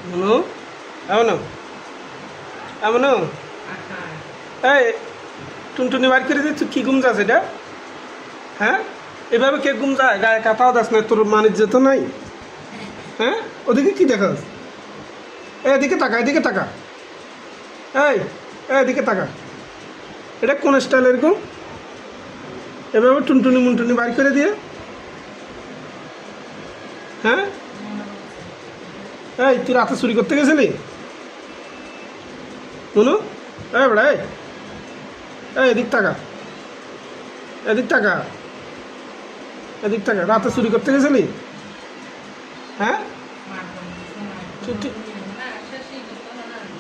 মনু এমন এমন এই টুনটুনি বার করে দিয়ে তুই কী ঘুম যাস এটা? হ্যাঁ, এভাবে কে ঘুম যায়? গায়ে কাঁথাও দাস না, তোর মানিজ্য তো নাই। হ্যাঁ, ওদিকে কী দেখাস? এদিকে তাকা, এদিকে তাকা। এই এদিকে তাকা। এটা কোন স্টাইল এরকম? এভাবে টুনটুনি মুনটুনি বার করে দিয়ে? হ্যাঁ, এই তুই রাতে চুরি করতে গেছিলি? শুনু, এই বেড়া, এদিক টাকা, এদিক টাকা, এদিক টাকা। রাতে চুরি করতে গেছিলি? হ্যাঁ,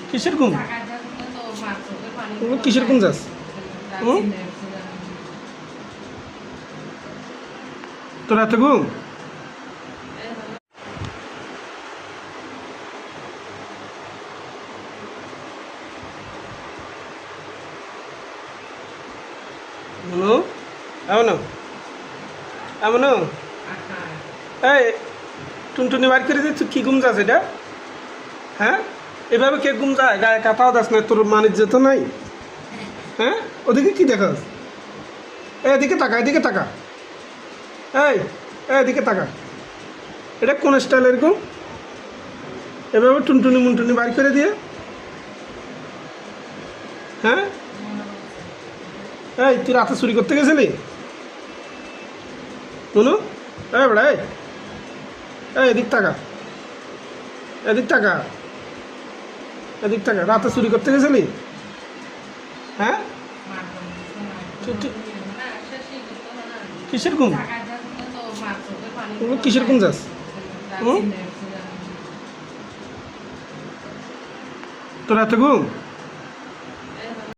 কিসের ঘুম? কিসের ঘুম যাস? তোর এত ঘুম? মনু এমন এমন এই টুনটুনি বার করে দিয়ে তুই কী ঘুম যাস এটা? হ্যাঁ, এভাবে কে ঘুম যায়? গায়ে কাঁথাও দাস না, তোর মানিজ্য তো নাই। হ্যাঁ, ওদিকে কী দেখাস? এদিকে তাকা, এদিকে তাকা। এই এদিকে তাকা। এটা কোন স্টাইল এরকম? এভাবে টুনটুনি মুনটুনি বার করে দিয়ে? হ্যাঁ, এই তুই রাতে চুরি করতে গেছিলি? শুনু, এই বেড়া, এদিক টাকা, এদিক টাকা, এদিক টাকা। রাতে চুরি করতে গেছিলি? হ্যাঁ, কিসের ঘুম? কিসের ঘুম যাস? তোর এত ঘুম?